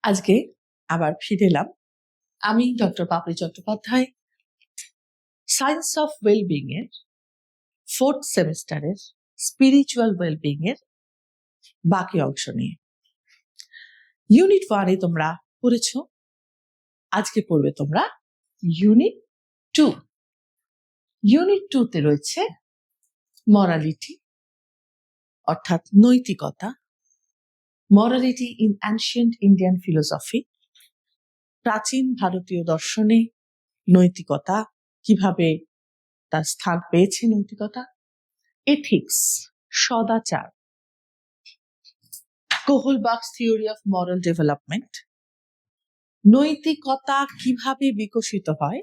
আজকে আবার ফিরে এলাম আমি doctor Papri Chattopadhyay science of wellbeing এর 4th সেমিস্টারের স্পিরিচুয়াল ওয়েলবিং এর বাকি অংশ নিয়ে। ইউনিট 1 তোমরা পড়েছো, আজকে পড়বে তোমরা ইউনিট 2। ইউনিট 2 তে রয়েছে মরালিটি অর্থাৎ নৈতিকতা, morality in ancient Indian philosophy, প্রাচীন ভারতীয় দর্শনে নৈতিকতা কিভাবে তার স্থান পেয়েছে, নৈতিকতা, এথিক্স সদাচার, Kohlberg's theory of moral development, নৈতিকতা কিভাবে বিকশিত হয়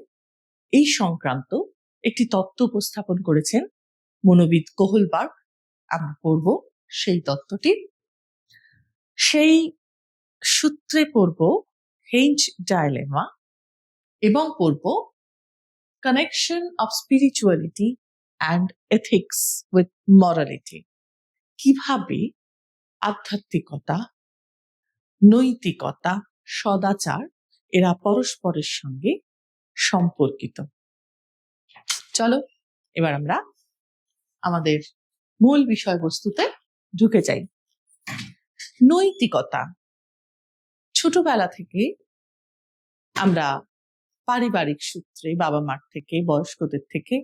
এই সংক্রান্ত একটি তত্ত্ব উপস্থাপন করেছেন মনোবিদ কোহলবার্গ। আমরা পড়ব সেই তত্ত্বটি, সেই সূত্রে পড়ব হেঞ্জ ডায়লেমা এবং পড়ব connection of spirituality and ethics with morality. কিভাবে আধ্যাত্মিকতা, নৈতিকতা, সদাচার এরা পরস্পরের সঙ্গে সম্পর্কিত। চলো এবার আমরা আমাদের মূল বিষয়বস্তুতে ঢুকে যাই। নৈতিকতা ছোটবেলা থেকে আমরা পারিবারিক সূত্রে, বাবা মার থেকে, বয়স্কদের থেকে,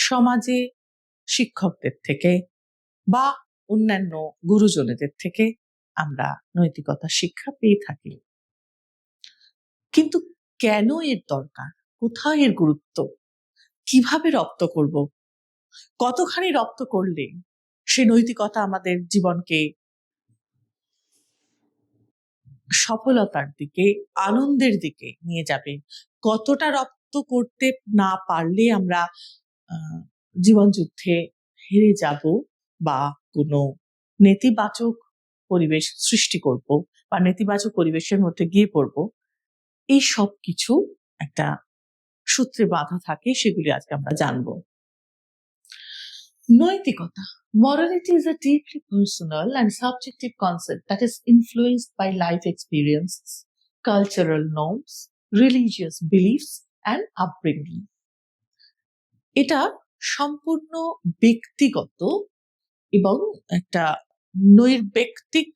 সমাজে শিক্ষকদের থেকে বা অন্যান্য গুরুজনেদের থেকে আমরা নৈতিকতা শিক্ষা পেয়ে থাকি। কিন্তু কেন এর দরকার, কোথায় এর গুরুত্ব, কিভাবে রপ্ত করব, কতখানি রপ্ত করলে সে নৈতিকতা আমাদের জীবনকে সফলতার দিকে, আনন্দের দিকে নিয়ে যাবে, কতটা রপ্ত করতে না পারলে আমরা জীবন যুদ্ধে হেরে যাব বা কোনো নেতিবাচক পরিবেশ সৃষ্টি করব বা নেতিবাচক পরিবেশের মধ্যে গিয়ে পড়ব, এই সব কিছু একটা সূত্রে বাঁধা থাকে, সেগুলি আজকে আমরা জানবো। নৈতিকতা, morality is a deeply personal and subjective concept that is influenced by life experiences, cultural norms, religious beliefs and upbringing. এটা সম্পূর্ণ ব্যক্তিগত এবং একটা নৈর্ব্যক্তিক,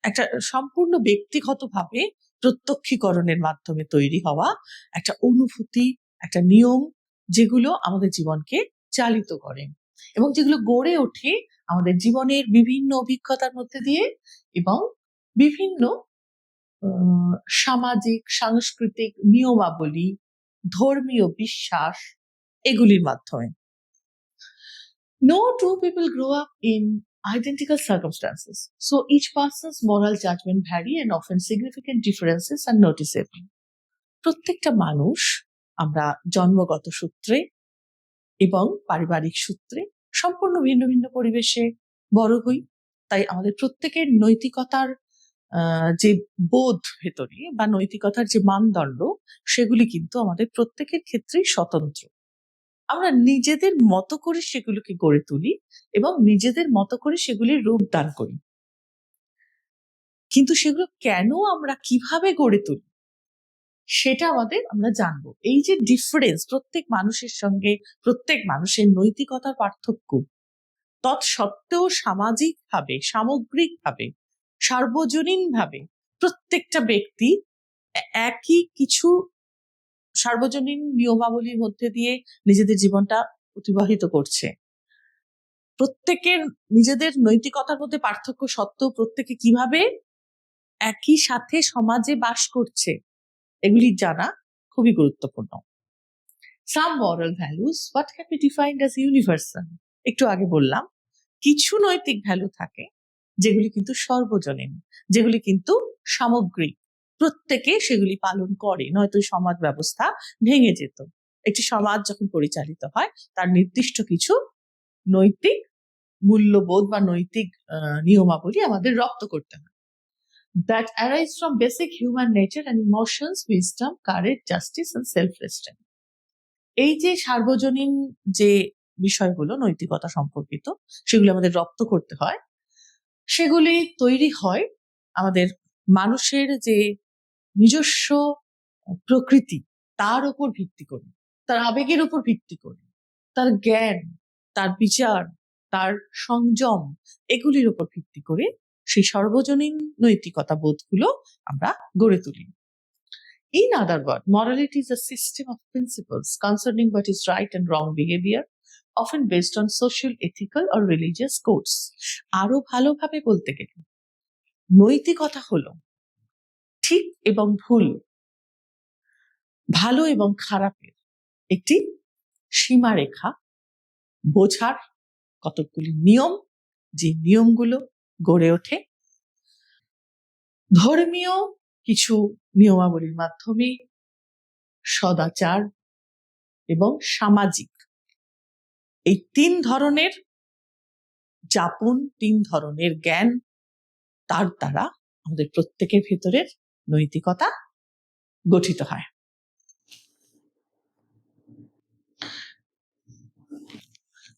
একটা সম্পূর্ণ ব্যক্তিগতভাবে প্রত্যক্ষীকরণের মাধ্যমে তৈরি হওয়া একটা অনুভূতি, একটা নিয়ম, যেগুলো আমাদের জীবনকে চালিত করে এবং যেগুলো গড়ে ওঠে আমাদের জীবনের বিভিন্ন অভিজ্ঞতার মধ্যে দিয়ে এবং বিভিন্ন সামাজিক, সাংস্কৃতিক নিয়মাবলী, ধর্মীয় বিশ্বাস, এগুলির মাধ্যমে। No two people grow up in identical circumstances, so each person's moral judgment vary and often significant differences are noticeable. প্রত্যেকটা মানুষ আমরা জন্মগত সূত্রে এবং পারিবারিক সূত্রে সম্পূর্ণ ভিন্ন ভিন্ন পরিবেশে বড় হই, তাই আমাদের প্রত্যেকের নৈতিকতার যে বোধ ভেতরে বা নৈতিকতার যে মানদণ্ড, সেগুলি কিন্তু আমাদের প্রত্যেকের ক্ষেত্রেই স্বতন্ত্র। আমরা নিজেদের মতো করে সেগুলোকে গড়ে তুলি এবং নিজেদের মতো করে সেগুলির রূপ দান করি। কিন্তু সেগুলো কেন আমরা কিভাবে গড়ে তুলি সেটা আমরা জানবো। এই যে ডিফারেন্স, প্রত্যেক মানুষের সঙ্গে প্রত্যেক মানুষের নৈতিকতার পার্থক্য, তৎসত্ত্বেও সামাজিকভাবে, সামগ্রিকভাবে, সার্বজনীনভাবে প্রত্যেকটা ব্যক্তি একই কিছু সার্বজনীন নিয়মাবলীর মধ্যে দিয়ে নিজেদের জীবনটা অতিবাহিত করছে। প্রত্যেকের নিজেদের নৈতিকতার মধ্যে পার্থক্য সত্ত্বেও প্রত্যেকে কিভাবে একই সাথে সমাজে বাস করছে, এগুলি জানা খুবই গুরুত্বপূর্ণ। Some moral values what can be defined as universal, একটু আগে বললাম কিছু নৈতিক ভ্যালু থাকে যেগুলি কিন্তু সর্বজনীন, যেগুলি কিন্তু সামগ্রিক, প্রত্যেকে সেগুলি পালন করে, নয়তো সমাজ ব্যবস্থা ভেঙে যেত। একটি সমাজ যখন পরিচালিত হয় তার নির্দিষ্ট কিছু নৈতিক মূল্যবোধ বা নৈতিক নিয়মাবলী আমাদের রপ্ত করতে হয়, that arise from basic human nature and emotions, wisdom, courage, justice and self-restraint. এই যে সার্বজনীন যে বিষয়গুলো নৈতিকতা সম্পর্কিত, সেগুলো আমাদের রপ্ত করতে হয়, সেগুলি তৈরি হয় আমাদের মানুষের যে নিজস্ব প্রকৃতি, তার উপর ভিত্তি করে, তার আবেগের উপর ভিত্তি করে, তার জ্ঞান, তার বিচার, তার সংযম, এগুলির উপর ভিত্তি করে সেই সর্বজনীন নৈতিকতা বোধগুলো আমরা গড়ে তুলি। In other words, morality is a system of principles concerning what is right and wrong behavior, often based on social, ethical or religious codes. আরো ভালোভাবে বলতে গেলে নৈতিকতা হলো ঠিক এবং ভুল, ভালো এবং খারাপের একটি সীমারেখা বোঝার কতগুলি নিয়ম, যে নিয়মগুলো গড়ে ওঠে ধর্মীয় কিছু নিয়মাবলীর মাধ্যমে, সদাচার এবং সামাজিক, এই 3 ধরনের যাপন, 3 ধরনের জ্ঞান, তার দ্বারা আমাদের প্রত্যেকের ভেতরের নৈতিকতা গঠিত হয়।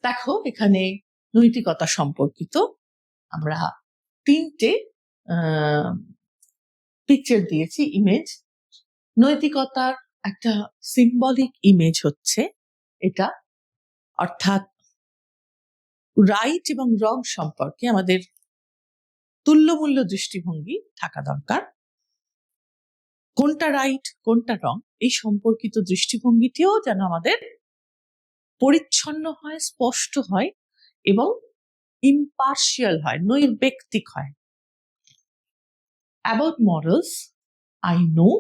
দেখো, এখানে নৈতিকতা সম্পর্কিত আমরা 3টে পিকচার দিয়েছি, ইমেজ। নৈতিকতার একটা সিম্বলিক ইমেজ হচ্ছে এটা, অর্থাৎ রাইট এবং রং সম্পর্কে আমাদের তুল্যমূল্য দৃষ্টিভঙ্গি থাকা দরকার। কোনটা রাইট, কোনটা রং, এই সম্পর্কিত দৃষ্টিভঙ্গিটিও যেন আমাদের পরিচ্ছন্ন হয়, স্পষ্ট হয় এবং ইম্পার্শিয়াল হয়, নৈর্ব্যক্তিক হয়। About morals, I know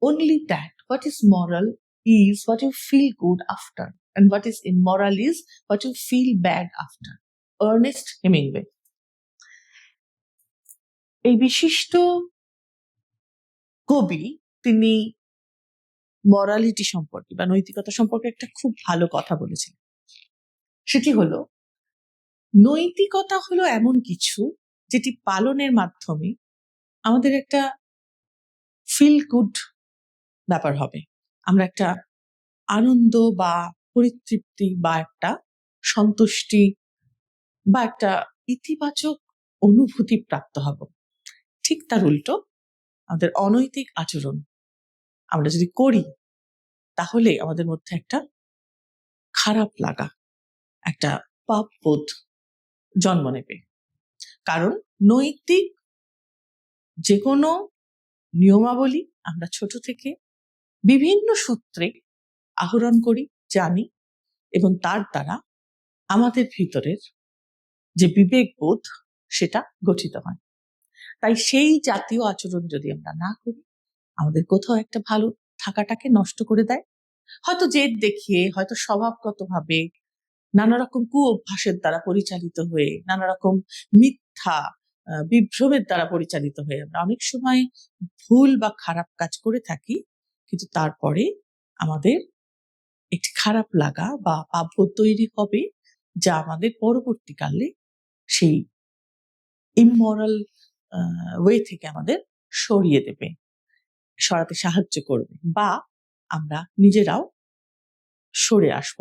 only that what is moral is what you feel good after, and what is immoral is what you feel bad after. Ernest Hemingway। এই বিশিষ্ট কবি, তিনি মরালিটি সম্পর্কে বা নৈতিকতা সম্পর্কে একটা খুব ভালো কথা বলেছিলেন। সেটি হলো, নৈতিকতা হলো এমন কিছু যেটি পালনের মাধ্যমে আমাদের একটা ফিল গুড ব্যাপার হবে, আমরা একটা আনন্দ বা পরিতৃপ্তি বা একটা সন্তুষ্টি বা একটা ইতিবাচক অনুভূতি প্রাপ্ত হব। ঠিক তার উল্টো, আমাদের অনৈতিক আচরণ আমরা যদি করি, তাহলে আমাদের মধ্যে একটা খারাপ লাগা, একটা পাপ বোধ জন্ম নেবে। কারণ নৈতিক যে কোনো নিয়মাবলী আমরা ছোট থেকে বিভিন্ন সূত্রে আহরণ করি, জানি, এবং তার দ্বারা আমাদের ভিতরের যে বিবেকবোধ সেটা গঠিত হয়। তাই সেই জাতীয় আচরণ যদি আমরা না করি, আমাদের কোথাও একটা ভালো থাকাটাকে নষ্ট করে দেয়। হয়তো জেদ দেখিয়ে, হয়তো স্বভাবগতভাবে, নানা রকম কুঅভ্যাসের দ্বারা পরিচালিত হয়ে, নানা রকম মিথ্যা বিভ্রমের দ্বারা পরিচালিত হয়ে আমরা অনেক সময় ভুল বা খারাপ কাজ করে থাকি, কিন্তু তারপরে আমাদের একটি খারাপ লাগা বা পাপবোধ তৈরি হবে, যা আমাদের পরবর্তীকালে সেই ইমমরাল ওয়ে থেকে আমাদের সরিয়ে দেবে, সরাতে সাহায্য করবে, বা আমরা নিজেরাও সরে আসব।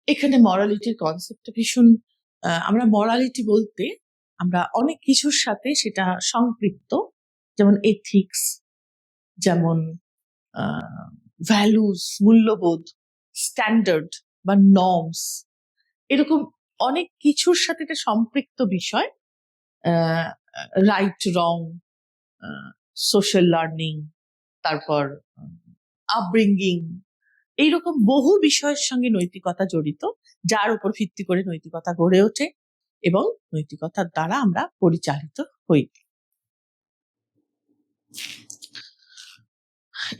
এখানে মরালিটির কনসেপ্টটা ভীষণ, আমরা মরালিটি বলতে আমরা অনেক কিছুর সাথে সেটা সম্পৃক্ত, যেমন এথিক্স, যেমন ভ্যালুস, মূল্যবোধ, স্ট্যান্ডার্ড বা নর্মস, এরকম অনেক কিছুর সাথে এটা সম্পৃক্ত বিষয়। রাইট রং, সোশ্যাল লার্নিং, তারপর আপব্রিঙ্গিং, এইরকম বহু বিষয়ের সঙ্গে নৈতিকতা জড়িত, যার উপর ভিত্তি করে নৈতিকতা গড়ে ওঠে এবং নৈতিকতার দ্বারা আমরা পরিচালিত হই।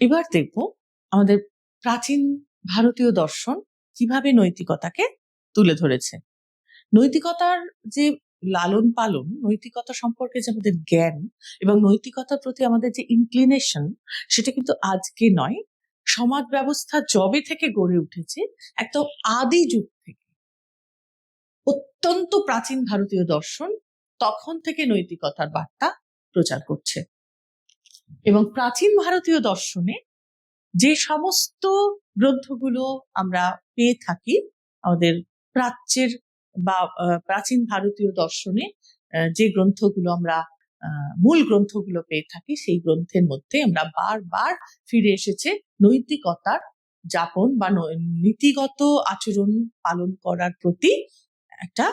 এবার দেখব আমাদের প্রাচীন ভারতীয় দর্শন কিভাবে নৈতিকতাকে তুলে ধরেছে। নৈতিকতার যে লালন পালন, নৈতিকতা সম্পর্কে যে আমাদের জ্ঞান এবং নৈতিকতার প্রতি আমাদের যে ইনক্লিনেশন, সেটা কিন্তু আজকে নয়, সমাজ ব্যবস্থা যবে থেকে গড়ে উঠেছে একদম আদি যুগ থেকে, অত্যন্ত প্রাচীন ভারতীয় দর্শন তখন থেকে নৈতিকতার বার্তা প্রচার করছে। এবং প্রাচীন ভারতীয় দর্শনে যে সমস্ত গ্রন্থগুলো আমরা পেয়ে থাকি আমাদের প্রাচ্যের বা প্রাচীন ভারতীয় দর্শনে, যে গ্রন্থগুলো আমরা মূল গ্রন্থগুলো পেয়ে থাকি, সেই গ্রন্থের মধ্যে আমরা বারবার ফিরে এসেছে নৈতিকতার যাপন বা নীতিগত আচরণ পালন করার প্রতি একটা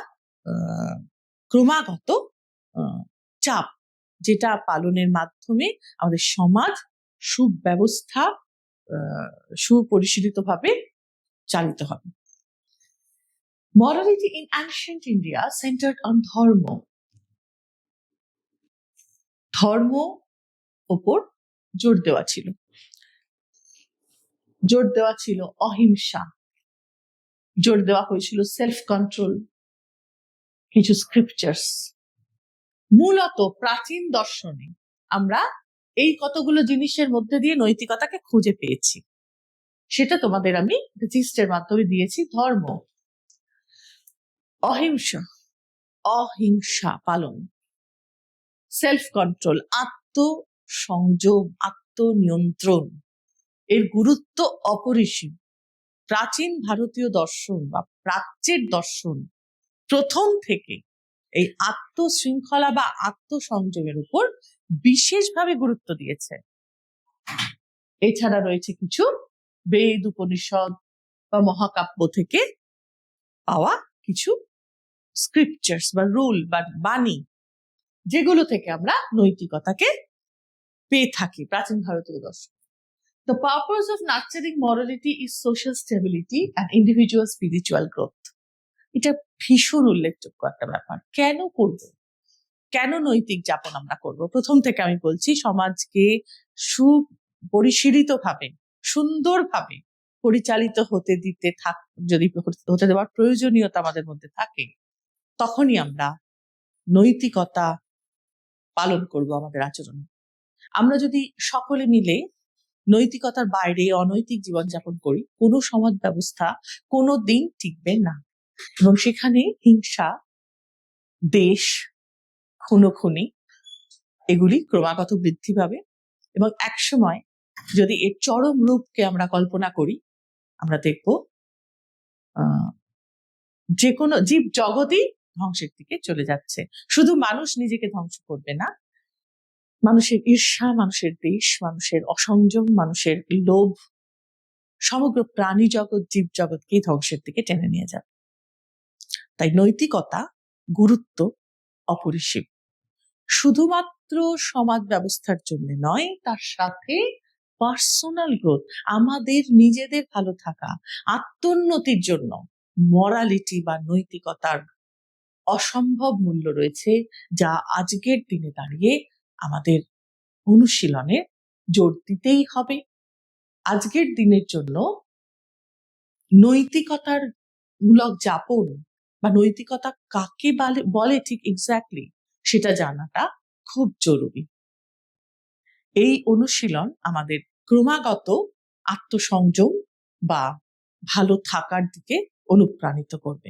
ক্রমাগত চাপ, যেটা পালনের মাধ্যমে আমাদের সমাজ সুব্যবস্থা সুপরিশীলিতভাবে চালিত হবে। Morality in ancient India centered on dharma. ধর্ম ওপর জোর দেওয়া ছিল অহিংসা, জোর দেওয়া হয়েছিল সেলফ কন্ট্রোল, কিছু স্ক্রিপচার্স। মূলত প্রাচীন দর্শনে আমরা এই কতগুলো জিনিসের মধ্যে দিয়ে নৈতিকতাকে খুঁজে পেয়েছি, সেটা তোমাদের আমি জিস্টের মাধ্যমে দিয়েছি। ধর্ম, অহিংসা পালন, সেলফ কন্ট্রোল, আত্মসংযম, আত্মনিয়ন্ত্রণ, এর গুরুত্ব অপরিসীম। প্রাচীন ভারতীয় দর্শন বা প্রাচ্যের দর্শন প্রথম থেকে এই আত্মশৃঙ্খলা বা আত্মসংযমের উপর বিশেষভাবে গুরুত্ব দিয়েছে। এছাড়া রয়েছে কিছু বেদ, উপনিষদ বা মহাকাব্য থেকে পাওয়া কিছু স্ক্রিপচার্স বা রুল বা বাণী, যেগুলো থেকে আমরা নৈতিকতাকে পেয়ে থাকি প্রাচীন ভারতীয় দর্শন। The purpose of nurturing morality is social stability and individual spiritual growth. এটা ভীষণ উল্লেখযোগ্য একটা ব্যাপার। কেন করব, কেন নৈতিক যাপন আমরা করব? প্রথম থেকে আমি বলছি, সমাজকে সুপরিশীলিতভাবে সুন্দরভাবে পরিচালিত হতে দিতে যদি হতে দেওয়ার প্রয়োজনীয়তা আমাদের মধ্যে থাকে, তখনই আমরা নৈতিকতা পালন করব আমাদের আচরণ। আমরা যদি সকলে মিলে নৈতিকতার বাইরে অনৈতিক জীবনযাপন করি, কোনো সমাজ ব্যবস্থা কোনো দিন টিকবে না, এবং সেখানে হিংসা, দেশ, খুনোখুনি এগুলি ক্রমাগত বৃদ্ধি পাবে। এবং একসময় যদি এর চরম রূপকে আমরা কল্পনা করি, আমরা দেখব যে কোনো জীব জগৎই ধ্বংসের দিকে চলে যাচ্ছে। শুধু মানুষ নিজেকে ধ্বংস করবে না, মানুষের ঈর্ষা, মানুষের দেশ, মানুষের অসংযম, মানুষের লোভ সমগ্র প্রাণী জগৎ, জীব জগৎকেই ধ্বংসের দিকে টেনে নিয়ে যাবে। তাই নৈতিকতা গুরুত্ব অপরিসীম, শুধুমাত্র সমাজ ব্যবস্থার জন্য নয়, তার সাথে পার্সোনাল গ্রোথ, আমাদের নিজেদের ভালো থাকা, আত্মোন্নতির জন্য মরালিটি বা নৈতিকতার অসম্ভব মূল্য রয়েছে, যা আজকের দিনে দাঁড়িয়ে আমাদের অনুশীলনে জোর দিতেই হবে। আজকের দিনের জন্য নৈতিকতার মূলক যাপন বা নৈতিকতা কাকে বলে ঠিক এক্স্যাক্টলি সেটা জানাটা খুব জরুরি। এই অনুশীলন আমাদের ক্রমাগত আত্মসংযম বা ভালো থাকার দিকে অনুপ্রাণিত করবে।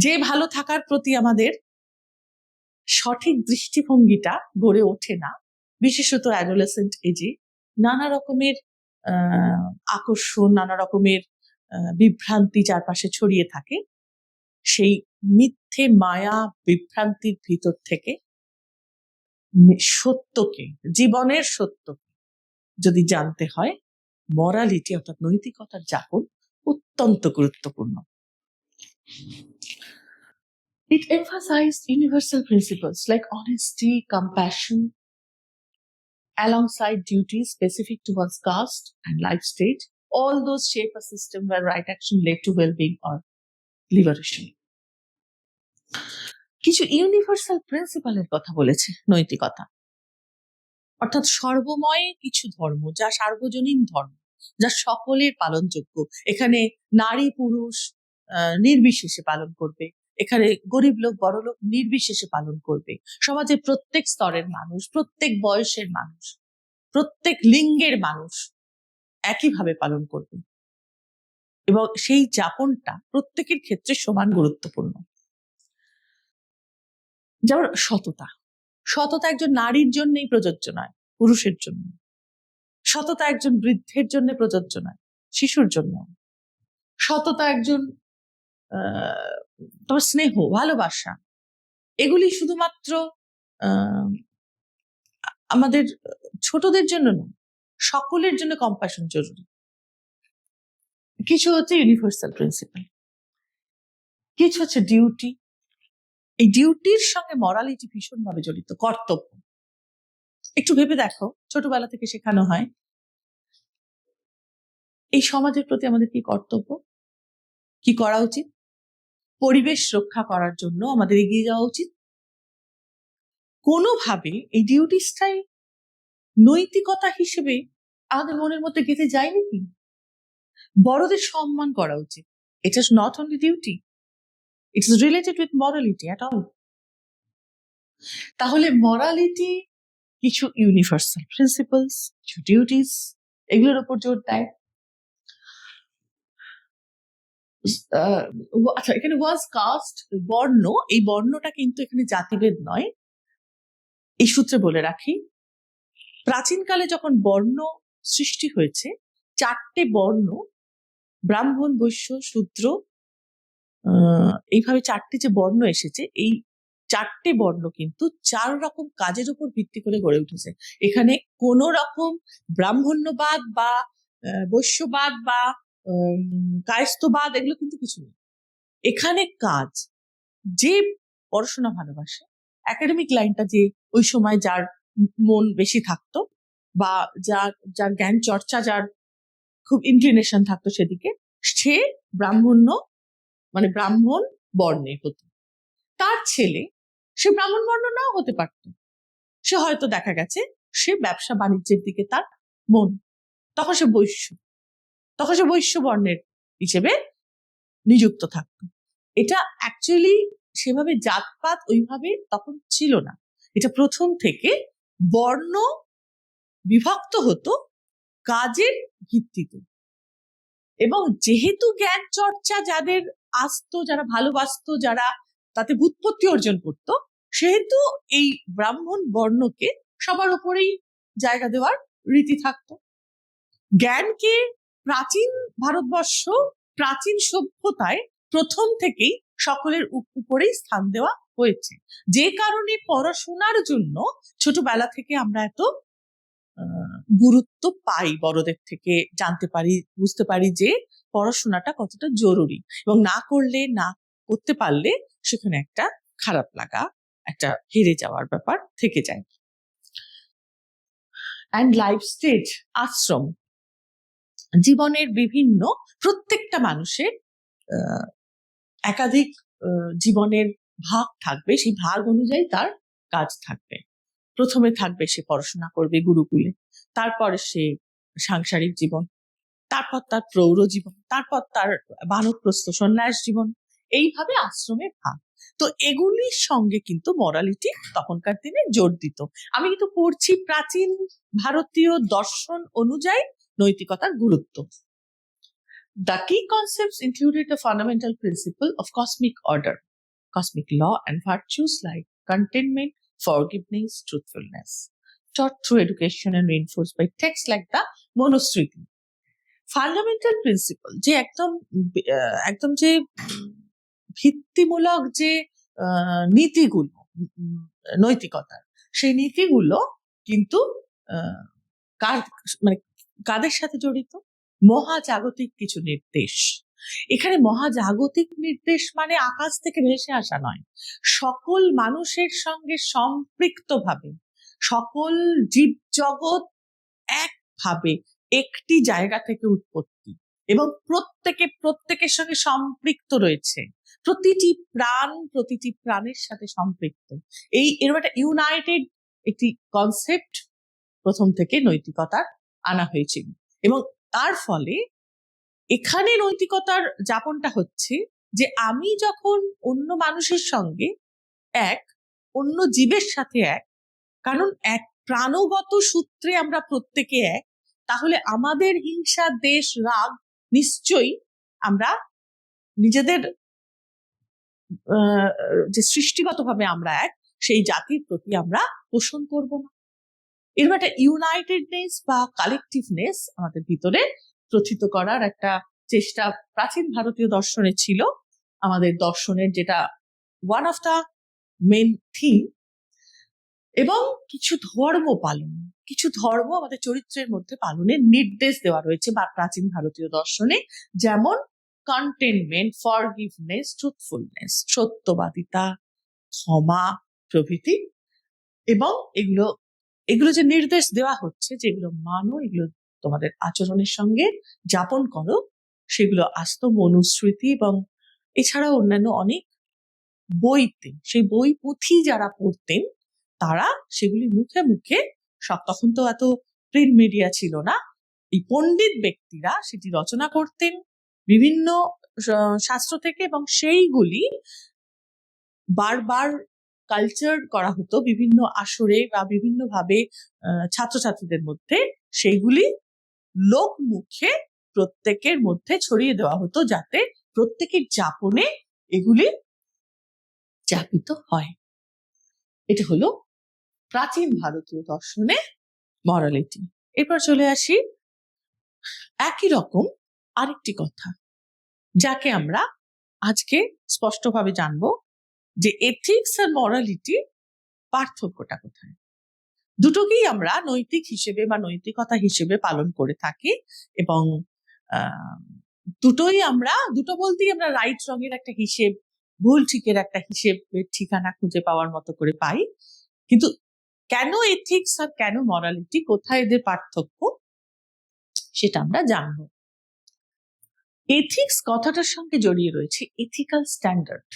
যে ভালো থাকার প্রতি আমাদের সঠিক দৃষ্টিভঙ্গিটা গড়ে ওঠে না, বিশেষত অ্যাডোলেসেন্ট এজে নানা রকমের আকর্ষণ, নানা রকমের বিভ্রান্তি চারপাশে ছড়িয়ে থাকে, সেই মিথ্যে মায়া বিভ্রান্তির ভিতর থেকে সত্যকে, জীবনের সত্যকে যদি জানতে হয়, মরালিটি অর্থাৎ নৈতিকতার যাপন অত্যন্ত গুরুত্বপূর্ণ। It emphasized universal principles like honesty, compassion, alongside duties specific to one's caste and life stage. All those shape a system where right action led to well-being or liberation. কিছু ইউনিভার্সাল প্রিন্সিপালের কথা বলেছে নৈতিকতা, অর্থাৎ সর্বময় কিছু ধর্ম, যা সার্বজনীন ধর্ম, যা সকলের পালনযোগ্য। এখানে নারী পুরুষ নির্বিশেষে পালন করবে, এখানে গরিব লোক বড় লোক নির্বিশেষে পালন করবে। সমাজে প্রত্যেক স্তরের মানুষ, প্রত্যেক বয়সের মানুষ, প্রত্যেক লিঙ্গের মানুষ একইভাবে পালন করবে, এবং সেই যাপনটা প্রত্যেকের ক্ষেত্রে সমান গুরুত্বপূর্ণ। যেমন সততা, সততা একজন নারীর জন্যই প্রযোজ্য নয়, পুরুষের জন্য। সততা একজন বৃদ্ধের জন্য প্রযোজ্য নয়, শিশুর জন্য। সততা একজন তোমার স্নেহ, ভালোবাসা এগুলি শুধুমাত্র আহ, আমাদের ছোটদের জন্য নয়, সকলের জন্য কম্প্যাশন জরুরি। কিছু হচ্ছে ইউনিভার্সাল প্রিন্সিপাল, কিছু হচ্ছে ডিউটি। এই ডিউটির সঙ্গে মরালিটি ভীষণভাবে জড়িত, কর্তব্য। একটু ভেবে দেখো, ছোটবেলা থেকে শেখানো হয় এই সমাজের প্রতি আমাদের কি কর্তব্য, কি করা উচিত। পরিবেশ রক্ষা করার জন্য আমাদের এগিয়ে যাওয়া উচিত। কোনোভাবে এই ডিউটিসটাই নৈতিকতা হিসেবে আমাদের মনের মধ্যে গেঁথে যায়নি কি? বড়দের সম্মান করা উচিত। এটা not only duty, it's related with morality at all. তাহলে মরালিটি কিছু ইউনিভার্সাল প্রিন্সিপালস, কিছু ডিউটিস, এগুলোর উপর জোর দেয়। আচ্ছা, এখানে ওয়াজ কাস্ট, বর্ণ, এই বর্ণটা কিন্তু এখানে জাতিভেদ নয়। এই সূত্রে বলে রাখি, প্রাচীনকালে যখন বর্ণ সৃষ্টি হয়েছে, 4টে বর্ণ, ব্রাহ্মণ, বৈশ্য, শূদ্র, এইভাবে 4টে যে বর্ণ এসেছে, এই 4টে বর্ণ কিন্তু 4 রকম কাজের উপর ভিত্তি করে গড়ে উঠেছে। এখানে কোন রকম ব্রাহ্মণ্যবাদ বা বৈশ্যবাদ বা কায়স্থবাদ এগুলো কিন্তু কিছু নেই। এখানে কাজ, যে পড়াশোনা ভালোবাসে, একাডেমিক লাইনটা যে ওই সময় যার মন বেশি থাকতো, বা যার জ্ঞান চর্চা, যার খুব ইনক্লিনেশন থাকতো সেদিকে, সে ব্রাহ্মণ্য মানে ব্রাহ্মণ বর্ণে হতো। তার ছেলে সে ব্রাহ্মণ বর্ণ নাও হতে পারত, সে হয়তো দেখা গেছে সে ব্যবসা বাণিজ্যের দিকে তার মন, তখন সে বৈশ্য বর্ণের হিসেবে নিযুক্ত থাকত। এটা অ্যাকচুয়ালি সেভাবে জাতপাত ওইভাবে তখন ছিল না। এটা প্রথম থেকে বর্ণ বিভক্ত হতো কাজের ভিত্তিতে। এবং যেহেতু জ্ঞান চর্চা যাদের আসতো, যারা ভালোবাসতো, যারা তাতে ব্যুৎপত্তি অর্জন করত, সেহেতু এই ব্রাহ্মণ বর্ণকে সবার উপরেই জায়গা দেওয়ার রীতি থাকতো। জ্ঞানকে প্রাচীন ভারতবর্ষ, প্রাচীন সভ্যতায় প্রথম থেকেই সকলের উপরেই স্থান দেওয়া হয়েছে। যে কারণে পড়াশোনার জন্য ছোটবেলা থেকে আমরা এত গুরুত্ব পাই, বড়দের থেকে জানতে পারি, বুঝতে পারি যে পড়াশোনাটা কতটা জরুরি, এবং না করতে পারলে সেখানে একটা খারাপ লাগা, একটা হেরে যাওয়ার ব্যাপার থেকে যায়। অ্যান্ড লাইফ স্টেজ, আশ্রম, জীবনের বিভিন্ন, প্রত্যেকটা মানুষের একাধিক জীবনের ভাগ থাকবে, সেই ভাগ অনুযায়ী তার কাজ থাকবে। প্রথমে থাকবে সে পড়াশোনা করবে গুরুকুলে, তারপরে সে সাংসারিক জীবন, তারপর তার প্রৌঢ় জীবন, তারপর তার বানপ্রস্থ সন্ন্যাস জীবন, এইভাবে আশ্রমের ভাগ। তো এগুলির সঙ্গে কিন্তু মরালিটি তখনকার দিনে জোর দিত। আমি কিন্তু পড়ছি প্রাচীন ভারতীয় দর্শন অনুযায়ী নৈতিকতার গুরুত্ব। The key concepts included the fundamental principle of cosmic order, cosmic law, and virtues like contentment, forgiveness, truthfulness, taught through education and reinforced by texts like the Manusmriti. Fundamental principal, যে একদম যে ভিত্তিমূলক যে নীতিগুলো নৈতিকতার, সেই নীতিগুলো কিন্তু মানে কাদের সাথে জড়িত? মহাজাগতিক কিছু নির্দেশ। এখানে মহাজাগতিক নির্দেশ মানে আকাশ থেকে ভেসে আসা নয়, সকল মানুষের সঙ্গে সম্পৃক্তভাবে সকল জীবজগৎ একভাবে একটি জায়গা থেকে উৎপত্তি, এবং প্রত্যেকের সঙ্গে সম্পৃক্ত রয়েছে। প্রতিটি প্রাণের সাথে সম্পৃক্ত। এরকম একটা ইউনাইটেড একটি কনসেপ্ট প্রথম থেকে নৈতিকতার আনা হয়েছিল, এবং তার ফলে এখানে নৈতিকতার যাপনটা হচ্ছে যে আমি যখন অন্য মানুষের সঙ্গে এক, অন্য জীবের সাথে এক, কারণ এক প্রাণগত সূত্রে আমরা প্রত্যেকে এক, তাহলে আমাদের হিংসা, দেশ, রাগ নিশ্চয়ই আমরা নিজেদের যে সৃষ্টিগতভাবে আমরা এক, সেই জাতির প্রতি আমরা পোষণ করব না। এরকম একটা ইউনাইটেডনেস বা কালেকটিভনেস আমাদের ভিতরে প্রথিত করার একটা চেষ্টা প্রাচীন ভারতীয় দর্শনে ছিল। আমাদের দর্শনের যেটা one of the main theme. এবং কিছু ধর্ম পালন, কিছু ধর্ম আমাদের চরিত্রের মধ্যে পালনের নির্দেশ দেওয়া রয়েছে বা প্রাচীন ভারতীয় দর্শনে, যেমন কন্টেনমেন্ট, ফরগিভনেস, ট্রুথফুলনেস, সত্যবাদিতা, ক্ষমা প্রভৃতি। এবং এগুলো এগুলো যে নির্দেশ দেওয়া হচ্ছে, যেগুলো মানো, এগুলো তোমাদের আচরণের সঙ্গে যাপন করো, সেগুলো আস্ত মনুস্মৃতি এবং এছাড়াও অন্যান্য অনেক বইতে, সেই বই পুঁথি যারা পড়তেন তারা সেগুলি মুখে মুখে, তখন তো এত প্রিন্ট মিডিয়া ছিল না, এই পণ্ডিত ব্যক্তিরা সেটি রচনা করতেন বিভিন্ন শাস্ত্র থেকে, এবং সেইগুলি বারবার কালচার করা হতো বিভিন্ন আসরে বা বিভিন্ন ভাবে ছাত্রছাত্রীদের মধ্যে, সেইগুলি লোক মুখে প্রত্যেকের মধ্যে ছড়িয়ে দেওয়া হতো, যাতে প্রত্যেকের যাপনে এগুলি যাপিত হয়। এটা হলো প্রাচীন ভারতীয় দর্শনে মরালিটি। এরপর চলে আসি একই রকম আরেকটি কথা, যাকে আমরা আজকে স্পষ্টভাবে জানবো, যে এথিক্স আর মরালিটি পার্থক্যটা কোথায়। দুটোকেই আমরা নৈতিক হিসেবে বা নৈতিকতা হিসেবে পালন করে থাকি, এবং দুটোই আমরা, দুটো বলতেই আমরা রাইট রঙের একটা হিসেব, ভুল ঠিকের একটা হিসেব ঠিকানা খুঁজে পাওয়ার মতো করে পাই। কিন্তু কেন এথিক্স আর কেন মরালিটি, কোথায় এদের পার্থক্য, সেটা আমরা জানবো। এথিক্স কথাটার সঙ্গে জড়িয়ে রয়েছে এথিক্যাল স্ট্যান্ডার্ড,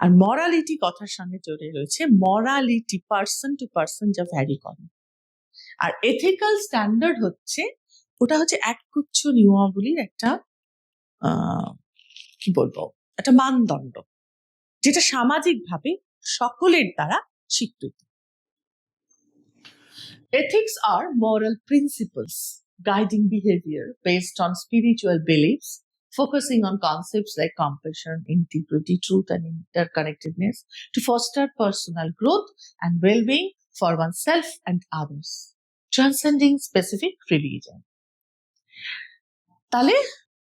আর মরালিটি কথার সঙ্গে জড়িয়ে রয়েছে মরালিটি, পার্সন টু পার্সন যা ভ্যারি করে। আর এথিক্যাল স্ট্যান্ডার্ড হচ্ছে, ওটা হচ্ছে একগুচ্ছ নিয়মাবলীর একটা কি বলবো, একটা মানদণ্ড, যেটা সামাজিকভাবে সকলের দ্বারা স্বীকৃত। Ethics are moral principles guiding behavior based on spiritual beliefs, focusing on concepts like compassion, integrity, truth, and interconnectedness to foster personal growth and well-being for oneself and others, transcending specific religion. তাহলে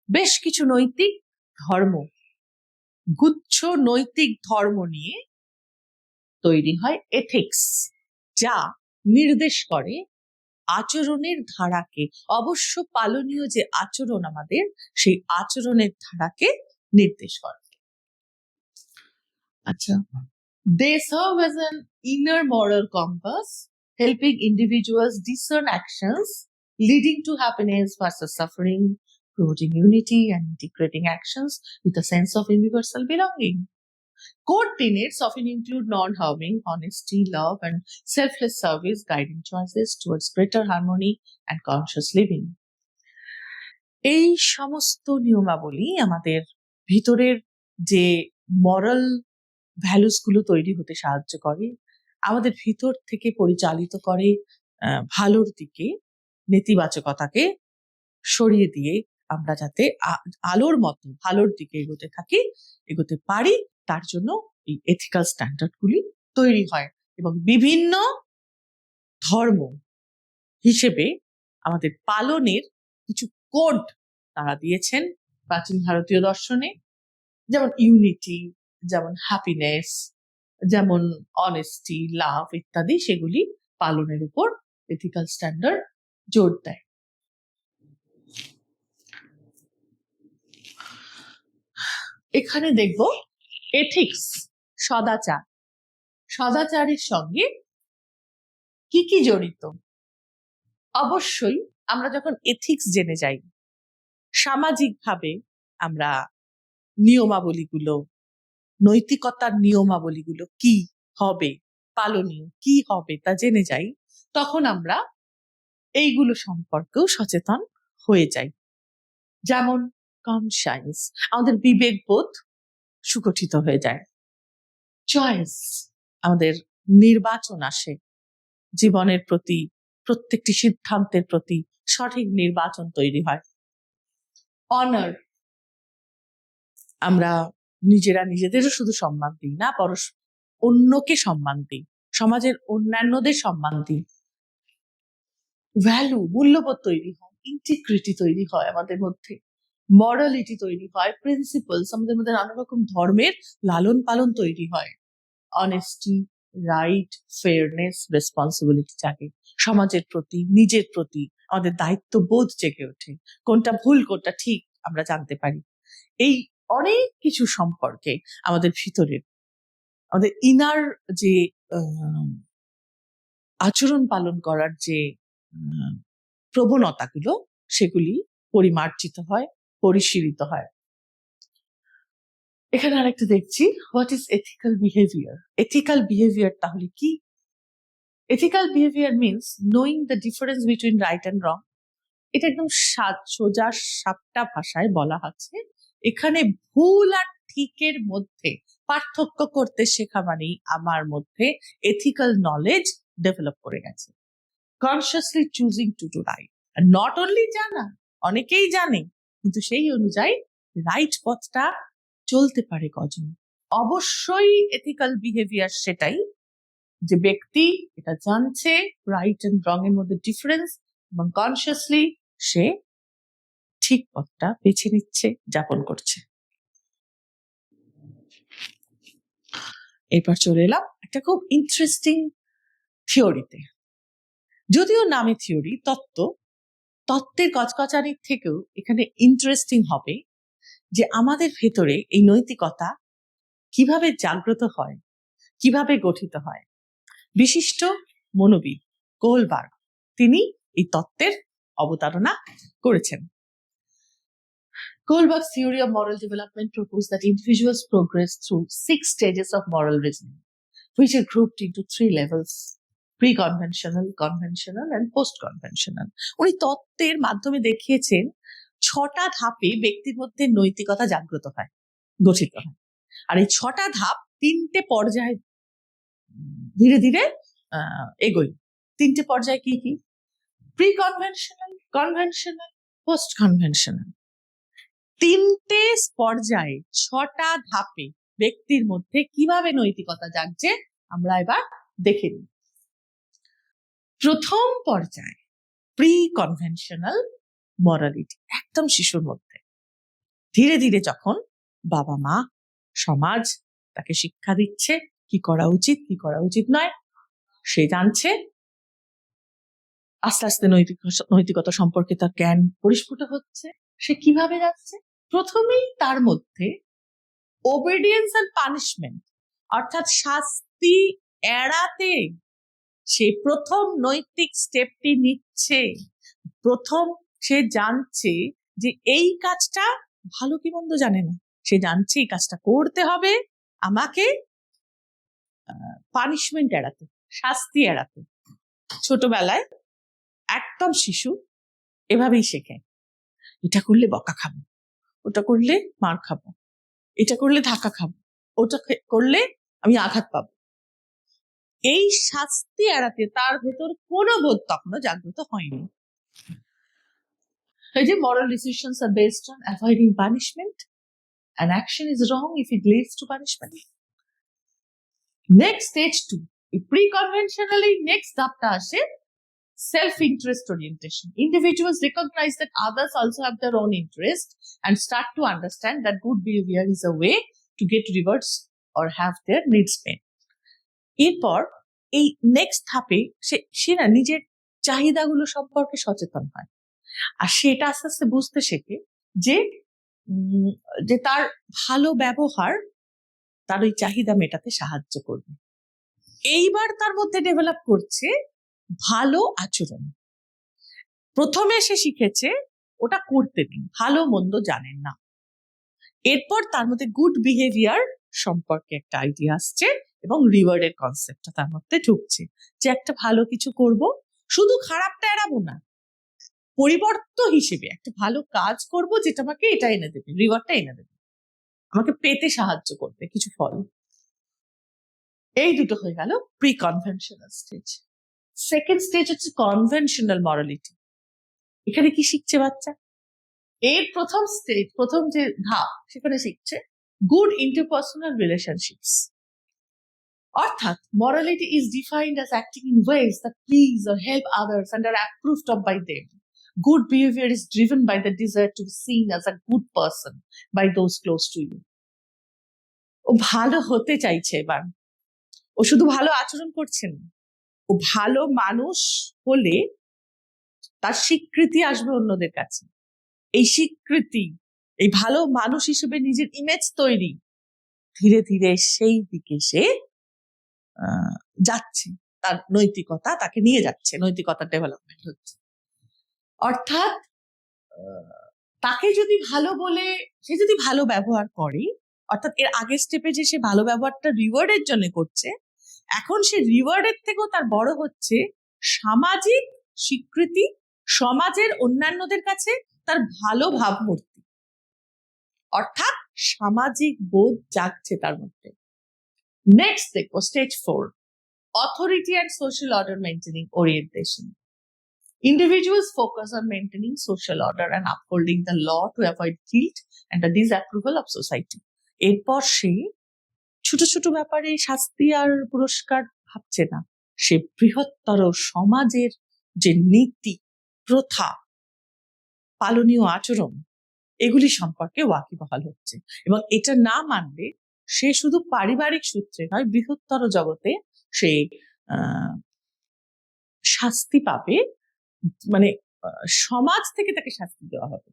বেশ কিছু নৈতিক ধর্ম, গুচ্ছ নৈতিক ধর্ম নিয়ে তৈরি হয় এথিক্স, যা নির্দেশ করে আচরণের ধারাকে, অবশ্য পালনীয় যে আচরণ আমাদের, সেই আচরণের ধারাকে নির্দেশ করে। আচ্ছা, they serve as an inner moral compass, helping individuals discern actions leading to happiness versus suffering, promoting unity and integrating actions with a sense of universal belonging. Core tenets often include non-harming, honesty, love, and selfless service, guiding choices towards greater harmony and conscious living. এই সমস্ত নিয়মাবলী আমাদের ভিতরের যে moral values গুলো তৈরি হতে সাহায্য করে, আমাদের ভিতর থেকে পরিচালিত করে ভালোর দিকে, নেতিবাচকতাকে সরিয়ে দিয়ে আমরা যাতে আলোর মতো ভালোর দিকে এগোতে পারি, তার জন্য এই এথিক্যাল স্ট্যান্ডার্ড গুলি তৈরি হয়। এবং বিভিন্ন ধর্ম হিসেবে আমাদের পালনের কিছু কোড তারা দিয়েছেন প্রাচীন ভারতীয় দর্শনে, যেমন ইউনিটি, যেমন হ্যাপিনেস, যেমন অনেস্টি, লাভ ইত্যাদি, সেগুলি পালনের উপর এথিক্যাল স্ট্যান্ডার্ড জোর দেয়। এখানে দেখব এথিক্স, সদাচার, সদাচারের সঙ্গে কি কি জড়িত। অবশ্যই আমরা যখন এথিক্স জেনে যাই, সামাজিকভাবে আমরা নিয়মাবলীগুলো, নৈতিকতার নিয়মাবলীগুলো কি হবে, পালনীয় কি হবে তা জেনে যাই, তখন আমরা এইগুলো সম্পর্কেও সচেতন হয়ে যাই। যেমন কনসায়েন্স, আমাদের বিবেকবোধ সুগঠিত হয়ে যায়। চয়েস, আমাদের নির্বাচন আসে, জীবনের প্রতি প্রত্যেকটি সিদ্ধান্তের প্রতি সঠিক নির্বাচন তৈরি হয়। অনার, আমরা নিজেরা নিজেদেরও শুধু সম্মান দিই না, অন্যকে সম্মান দিই, সমাজের অন্যান্যদের সম্মান দিই। ভ্যালু, মূল্যবোধ তৈরি হয়, ইন্টিগ্রিটি তৈরি হয় আমাদের মধ্যে, মরালিটি তৈরি হয়, প্রিন্সিপালস, আমাদের মধ্যে নানা রকম ধর্মের লালন পালন তৈরি হয়, অনেস্টি, রাইট, ফেয়ারনেস, রেসপন্সিবিলিটি জাগে সমাজের প্রতি, নিজের প্রতি আমাদের দায়িত্ববোধ জেগে ওঠে, কোনটা ভুল কোনটা ঠিক আমরা জানতে পারি। এই অনেক কিছু সম্পর্কে আমাদের ভিতরের, আমাদের ইনার যে আচরণ পালন করার যে প্রবণতাগুলো, সেগুলি পরিমার্জিত হয়, পরিশীলিত হয়। এখানে আরেকটা দেখছি, what is ethical behaviour. Ethical behaviour তাহলে কি? Ethical behaviour means knowing the difference between right and রং। এটা একদম সোজা সাপটা ভাষায় বলা আছে, এখানে ভুল আর ঠিকের মধ্যে পার্থক্য করতে শেখা মানেই আমার মধ্যে এথিক্যাল নলেজ ডেভেলপ করে গেছে। Consciously choosing to do right, are not only জানা, অনেকেই জানে, কিন্তু সেই অনুযায়ী রাইট পথটা চলতে পারে কজন। অবশ্যই এথিক্যাল বিহেভিয়ার সেটাই যে ব্যক্তি এটা জানছে রাইট এন্ড রং এর মধ্যে ডিফারেন্স, এবং কনসিয়াসলি সে ঠিক পথটা বেছে নিচ্ছে, যাপন করছে। এরপর চলে এলাম একটা খুব ইন্টারেস্টিং থিওরিতে। যদিও নামে থিওরি, তত্ত্বের কচকচানির থেকেও এখানে ইন্টারেস্টিং হবে যে আমাদের ভেতরে এই নৈতিকতা কিভাবে জাগ্রত হয়, কিভাবে গঠিত হয়। বিশিষ্ট মনোবিদ কোহলবার্গ তিনি এই তত্ত্বের অবতারণা করেছেন। Kohlberg's theory of moral development proposed that individuals progress through 6 stages of moral reasoning, which are grouped into 3 levels: pre-conventional, conventional, and post-conventional. উনি তত্ত্বের মাধ্যমে দেখিয়েছেন 6টা ধাপে ব্যক্তির মধ্যে নৈতিকতা জাগ্রত হয়, গঠিত হয়। আর এই 6টা ধাপ 3টে পর্যায়ে ধীরে ধীরে এগোয়। 3টে পর্যায় কি কি? Pre-conventional, conventional, post-conventional. 3টে পর্যায়ে 6টা ধাপে ব্যক্তির মধ্যে কিভাবে নৈতিকতা জাগছে আমরা এবার দেখে নিই। প্রথম পর্যায় প্রি কনভেনশনাল মরালিটি, একদম শিশুর মধ্যে। ধীরে ধীরে যখন বাবা মা, সমাজ তাকে শিক্ষা দিচ্ছে কি করা উচিত কি করা উচিত নয়, সে জানছে, আস্তে আস্তে নৈতিকতা সম্পর্কে তার জ্ঞান পরিস্ফুট হচ্ছে। সে কিভাবে যাচ্ছে? প্রথমেই তার মধ্যে ওবেডিয়েন্স আর পানিশমেন্ট, অর্থাৎ শাস্তি এড়াতে সে প্রথম নৈতিক স্টেপটি নিচ্ছে। প্রথম সে জানছে যে এই কাজটা ভালো কি মন্দ জানে না, সে জানছে এই কাজটা করতে হবে আমাকে পানিশমেন্ট এড়াতে, শাস্তি এড়াতে। ছোটবেলায় একদম শিশু এভাবেই শেখে, এটা করলে বকা খাবো, ওটা করলে মার খাবো, এটা করলে ধাক্কা খাবো, ওটা করলে আমি আঘাত পাবো। এই শাস্তি এড়াতে তার ভেতর কোনো বোধ তখনও জাগ্রত হয়নি। এই যে moral decisions are based on avoiding punishment, an action is wrong if it leads to punishment. Next stage 2, pre-conventionally next ধাপটা আসে self-interest orientation. Individuals recognize that others also have their own interest and start to understand that good behavior is a way to get rewards or have their needs met. এরপর এই next ধাপে সে না নিজের চাহিদাগুলো সম্পর্কে সচেতন হয়, আর সেটা আস্তে আস্তে বুঝতে শেখে যে তার ভালো ব্যবহার তার ওই চাহিদা মেটাতে সাহায্য করবে। এইবার তার মধ্যে ডেভেলপ করছে ভালো আচরণ। প্রথমে সে শিখেছে ওটা করতে দিন, ভালো মন্দ জানেন না। এরপর তার মধ্যে গুড বিহেভিয়ার সম্পর্কে একটা আইডিয়া আসছে এবং রিওয়ার্ডের কনসেপ্টটা তার মধ্যে ঢুকছে, যে একটা ভালো কিছু করব, শুধু খারাপটা এড়াবো না, পরিবর্তন হিসেবে একটা ভালো কাজ করব যেটা আমাকে এটা এনে দেবে, রিওয়ার্ডটা এনে দেবে, আমাকে পেতে সাহায্য করবে কিছু ফল। এই দুটো হয়ে গেল pre conventional stage. Second stage হচ্ছে কনভেনশনাল মরালিটি। এখানে কি শিখছে বাচ্চা? এর প্রথম যে ধাপ সেখানে শিখছে গুড ইন্টারপার্সোনাল রিলেশনশিপস। অর্থাৎ morality is defined as acting in ways that please or help others and are approved of by them. Good behavior is driven by the desire to be seen as a good person by those close to you. ও ভালো হতে চাইছে এবার, ও শুধু ভালো আচরণ করছে না, ও ভালো মানুষ হলে তার স্বীকৃতি আসবে অন্যদের কাছে। এই স্বীকৃতি, এই ভালো মানুষ হিসেবে নিজের ইমেজ তৈরি, ধীরে ধীরে সেই দিকে সে যাচ্ছে, তার নৈতিকতা তাকে নিয়ে যাচ্ছে, নৈতিকতার ডেভেলপমেন্ট হচ্ছে। অর্থাৎ তাকে যদি ভালো বলে, সে যদি ভালো ব্যবহার করে, অর্থাৎ এর আগের স্টেপে যে সে ভালো ব্যবহারটা রিওয়ার্ডের জন্য করছে, এখন সে রিওয়ার্ডের থেকেও তার বড় হচ্ছে সামাজিক স্বীকৃতি, সমাজের অন্যান্যদের কাছে তার ভালো ভাবমূর্তি, অর্থাৎ সামাজিক বোধ জাগছে তার মধ্যে। নেক্সট দেখো stage 4, authority and social order maintaining orientation. Individuals focus on maintaining social order and upholding the law to avoid guilt and the disapproval of society. এরপর সে ছোট ছোট ব্যাপারে শাস্তি আর পুরস্কার ভাবছে না, সে বৃহত্তর সমাজের যে নীতি, প্রথা, পালনীয় আচরণ, এগুলি সম্পর্কে ওয়াকিবহাল হচ্ছে। এবং এটা না মানলে সে শুধু পারিবারিক সূত্রে নয়, বৃহত্তর জগতে সে শাস্তি পাবে, মানে সমাজ থেকে তাকে শাস্তি দেওয়া হবে।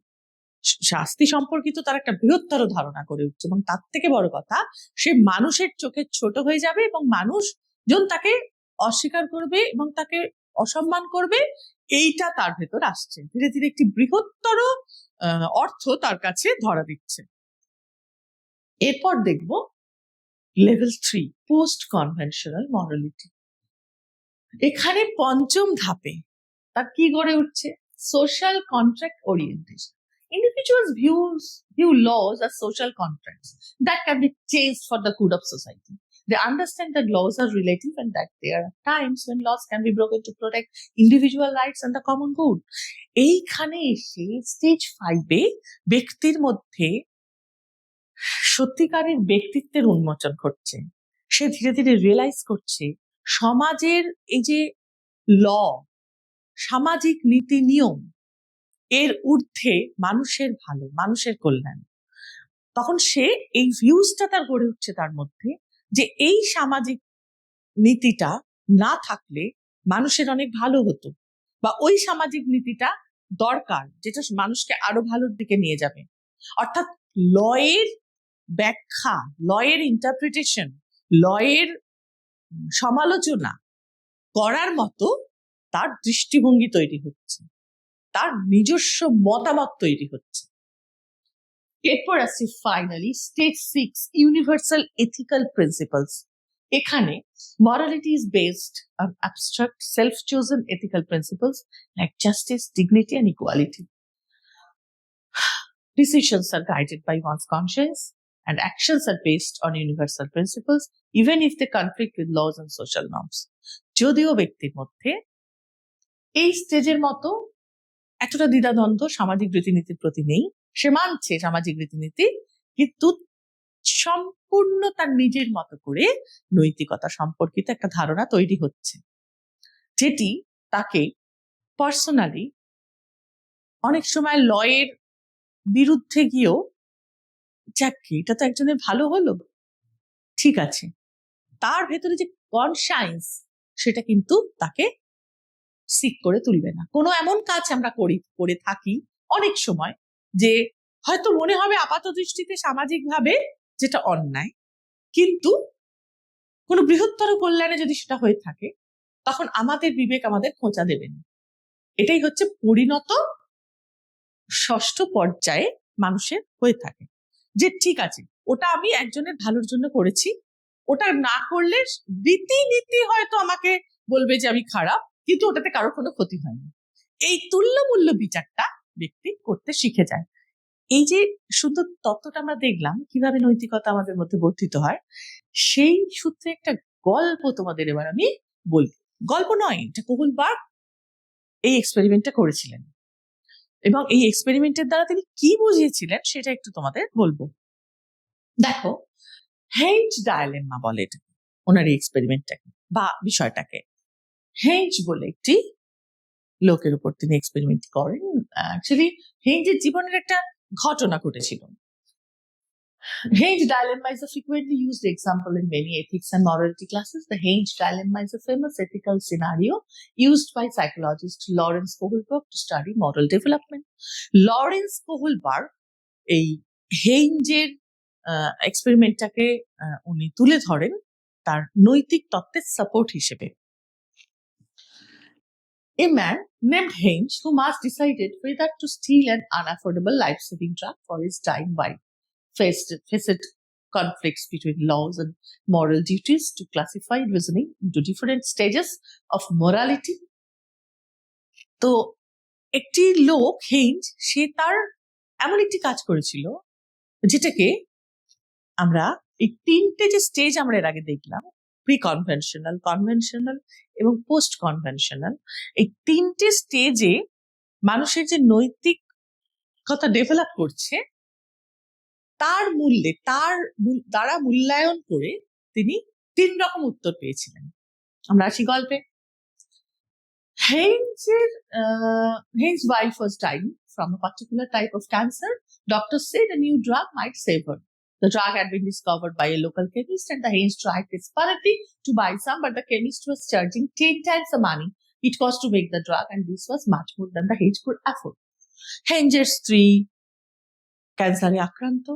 শাস্তি সম্পর্কিত তার একটা বৃহত্তর ধারণা করে উঠছে, এবং তার থেকে বড় কথা, সে মানুষের চোখে ছোট হয়ে যাবে এবং মানুষজন তাকে অস্বীকার করবে এবং তাকে অসম্মান করবে। এইটা তার ভেতর আসছে, ধীরে ধীরে একটি বৃহত্তর অর্থ তার কাছে ধরা দিচ্ছে। এরপর দেখব লেভেল 3, পোস্ট কনভেনশনাল মরালিটি। এখানে পঞ্চম ধাপে তার কি গড়ে উঠছে? Social contract orientation. Individuals view laws as social contracts that can be changed for the good of society. They understand that laws are relative and that there are times when laws can be broken to protect individual rights and the common good. এইখানে এসে stage 5-এ ব্যক্তির মধ্যে সত্যিকারের ব্যক্তিত্বের উন্মোচন ঘটছে। সে ধীরে ধীরে রিয়েলাইজ করছে সমাজের এই যে ল, সামাজিক নীতি নিয়ম, এর ঊর্ধ্বে মানুষের ভালো, মানুষের কল্যাণ। তখন সে এই ভিউজটা তার গড়ে উঠছে তার মধ্যে, যে এই সামাজিক নীতিটা না থাকলে মানুষের অনেক ভালো হতো, বা ওই সামাজিক নীতিটা দরকার যেটা মানুষকে আরো ভালোর দিকে নিয়ে যাবে। অর্থাৎ লয়ের ব্যাখ্যা, লয়ের ইন্টারপ্রিটেশন, লয়ের সমালোচনা করার মতো তার দৃষ্টিভঙ্গি তৈরি হচ্ছে, তার নিজস্ব মতামত তৈরি হচ্ছে। এরপর আসছে finally stage 6, universal ethical principles. এখানে morality is based on abstract self-chosen ethical principles like justice, dignity and equality. Decisions are guided by one's conscience and actions are based on universal principles even if they conflict with laws and social norms. যদিও ব্যক্তির মধ্যে এই স্টেজের মতো এতটা দ্বিধাদ্বন্দ্ব সামাজিক রীতিনীতির প্রতি নেই, সে মানছে সামাজিক রীতিনীতি, কিন্তু সম্পূর্ণ তার নিজের মতো করে নৈতিকতা সম্পর্কিত একটা ধারণা তৈরি হচ্ছে, যেটি তাকে পার্সোনালি অনেক সময় লয়ের বিরুদ্ধে গিয়েও, যাক এটা তো একজনের ভালো হলো, ঠিক আছে, তার ভেতরে যে কনসায়েন্স সেটা কিন্তু তাকে সিক করে তুলবে না। কোনো এমন কাজ আমরা করে থাকি অনেক সময় যে হয়তো মনে হবে আপাত দৃষ্টিতে সামাজিকভাবে যেটা অন্যায়, কিন্তু কোনো বৃহত্তর কল্যাণে যদি সেটা হয়ে থাকে তখন আমাদের বিবেক আমাদের খোঁচা দেবে না। এটাই হচ্ছে পরিণত ষষ্ঠ পর্যায়ে মানুষের হয়ে থাকে, যে ঠিক আছে ওটা আমি একজনের ভালোর জন্য করেছি, ওটা না করলে রীতিনীতি হয়তো আমাকে বলবে যে আমি খারাপ, কিন্তু ওটাতে কারোর কোনো ক্ষতি হয়নি। এই তুল্যমূল্য বিচারটা ব্যক্তি করতে শিখে যায়। এই যে সুন্দর তত্ত্বটা আমরা দেখলাম কিভাবে নৈতিকতা আমাদের মধ্যে বর্ধিত হয়, সেই সূত্রে একটা গল্প তোমাদের এবার আমি বলবো। গল্প নয়, এটা কোহুল বার্গ এই এক্সপেরিমেন্টটা করেছিলেন, এবং এই এক্সপেরিমেন্টের দ্বারা তিনি কি বুঝিয়েছিলেন সেটা একটু তোমাদের বলবো। দেখো, হেঞ্জ ডায়ালেম্মা বলে এটা, ওনার এই এক্সপেরিমেন্টটাকে বা বিষয়টাকে। হেঞ্জ বলে একটি লোকের উপর তিনি এক্সপেরিমেন্ট করেন। অ্যাকচুয়ালি হেইঞ্জের জীবনের একটা ঘটনা ঘটেছিল। Henge dilemma is a frequently used example in many ethics and morality classes. The Henge dilemma is a famous ethical scenario used by psychologist Lawrence Kohlberg to study moral development. Lawrence Kohlberg এই হেইঞ্জের এক্সপেরিমেন্টটাকে উনি তুলে ধরেন তার নৈতিক তত্ত্বের support হিসেবে। A man named Henge who once decided whether to steal an unaffordable life-saving drug for his dying wife faced conflicts between laws and moral duties to classify reasoning into different stages of morality. তো একটি লোক Heinz সে তার এমন একটি কাজ করেছিল যেটাকে আমরা এই তিনটে যে স্টেজ আমরা এর আগে দেখলাম, প্রি কনভেনশনাল, কনভেনশনাল এবং পোস্ট কনভেনশনাল, এই তিনটে স্টেজে মানুষের যে নৈতিকতা ডেভেলপ করছে তার মূল্যে দ্বারা মূল্যায়ন করে তিনি 3 রকম উত্তর পেয়েছিলেন। আমরা আসি গল্পে। Heinz's wife was dying from a particular type of cancer. Doctors said a new drug might save her. The drug had been discovered by a local chemist and the Heinz tried desperately to buy some, but the chemist was charging 10 times the money it cost to make the drug, and this was much more than the Heinz could afford. Heinz's স্ত্রী ক্যান্সারে আক্রান্ত,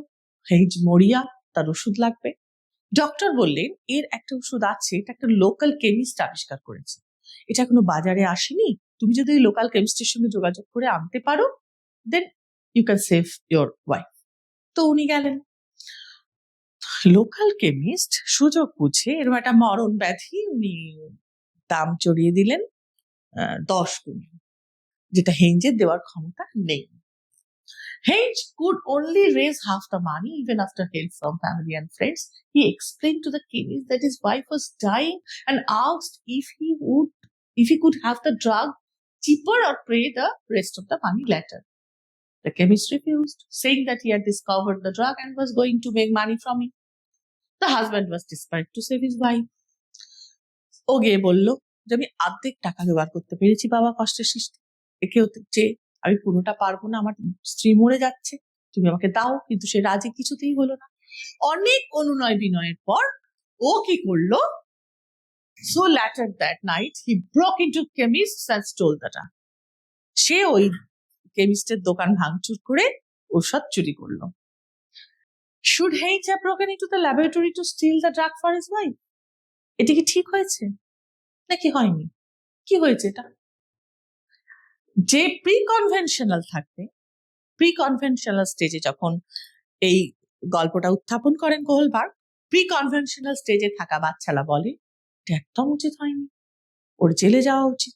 Heinz মরিয়া, তার ওষুধ লাগবে। Doctor বললেন এর একটা ওষুধ আছে, এটা একটা লোকাল কেমিস্ট আবিষ্কার করেছে, এটা কোনো বাজারে আসেনি, তুমি যদি ওই লোকাল কেমিস্টের সঙ্গে যোগাযোগ করে আনতে পারো then you can save your wife. তো উনি গেলেন। লোকাল কেমিস্ট সুযোগ বুঝে এরকম একটা মরণ ব্যাধি উনি দাম চড়িয়ে দিলেন 10 গুণ, যেটা হেইঞ্জের দেওয়ার ক্ষমতা নেই। Henge could only raise half the money even after help from family and friends. He explained to the chemist that his wife was dying and asked if he could have the drug cheaper or pay the rest of the money later. The chemist refused, saying that he had discovered the drug and was going to make money from it. The husband was desperate to save his wife. ও গিয়ে বলল যে আমি অর্ধেক টাকা জোগাড় করতে পেরেছি বাবা, কষ্টের সৃষ্টি, একে যে আমি পুরোটা পারবো না, আমার স্ত্রী মরে যাচ্ছে, তুমি আমাকে দাও। কিন্তু সে রাজি কিছুতেই হলো না। অনেক অনুনয় বিনয়ের পর ও কি করলো, so later that night he broke into chemists and stole the drug. সে ওই কেমিস্টের দোকান ভাঙচুর করে ঔষধ চুরি করলো। Should Heinz have broken into the laboratory to steal the drug for his wife? এটা কি ঠিক হয়েছে নাকি হয়নি? কি হয়েছে এটা? যে প্রি কনভেনশনাল থাকবে, প্রি কনভেনশনাল স্টেজে যখন এই গল্পটা উত্থাপন করেন কোহলবার্গ, প্রি কনভেনশনাল স্টেজে থাকা বাচ্চারা বলে এটা একদম উচিত হয়নি, ওর জেলে যাওয়া উচিত।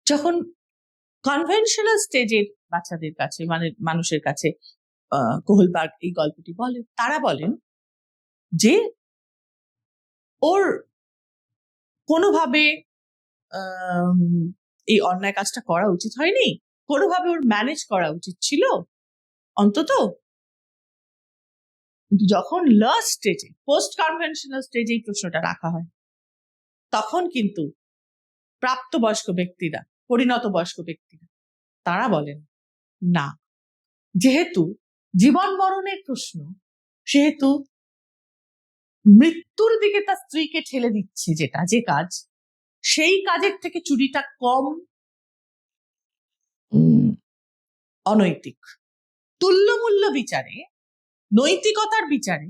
যখন কনভেনশনাল স্টেজের বাচ্চাদের কাছে মানে মানুষের কাছে কোহলবার্গ এই গল্পটি বলে, তারা বলেন যে ওর কোনোভাবে এই অন্যায় কাজটা করা উচিত হয়নি, কোনোভাবে ওর ম্যানেজ করা উচিত ছিল অন্তত। যখন লাস্ট স্টেজে, পোস্ট কনভেনশনাল স্টেজে এই প্রশ্নটা রাখা হয়, তখন কিন্তু প্রাপ্তবয়স্ক ব্যক্তিরা, পরিণত বয়স্ক ব্যক্তিরা তারা বলেন না, যেহেতু জীবন মরণের প্রশ্ন, সেহেতু মৃত্যুর দিকে তার স্ত্রীকে ঠেলে দিচ্ছে যেটা, যে কাজ, সেই কাজের থেকে চুরিটা কম অনৈতিক। তুল্যমূল্য বিচারে, নৈতিকতার বিচারে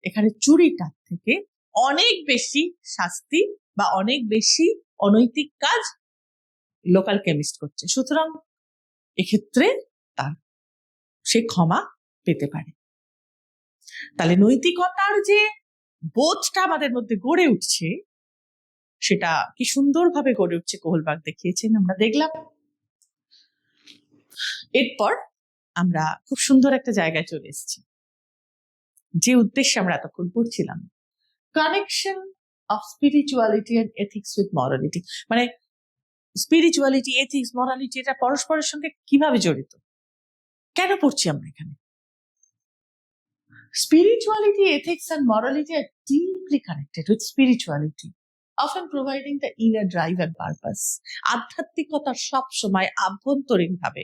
এখানে চুরিটার থেকে অনেক বেশি শাস্তি বা অনেক বেশি অনৈতিক কাজ লোকাল কেমিস্ট করছে, সুতরাং এক্ষেত্রে তার সে ক্ষমা পেতে পারে। তাহলে নৈতিকতার যে বোধটা আমাদের মধ্যে গড়ে উঠছে, সেটা কি সুন্দরভাবে গড়ে উঠছে কোহলবার্গ দেখিয়েছেন, আমরা দেখলাম। এরপর আমরা খুব সুন্দর একটা জায়গায় চলে এসেছি, যে উদ্দেশ্যে আমরা এতক্ষণ পড়ছিলাম, connection of spirituality and ethics with morality. মানে স্পিরিচুয়ালিটি, এথিক্স, মরালিটি এটা পরস্পরের সঙ্গে কিভাবে জড়িত, কেন পড়ছি আমরা এখানে? Spirituality, ethics and morality are deeply connected with spirituality. often providing the inner drive and purpose. আধ্যাত্মিকতা সব সময় আভ্যন্তরীণ ভাবে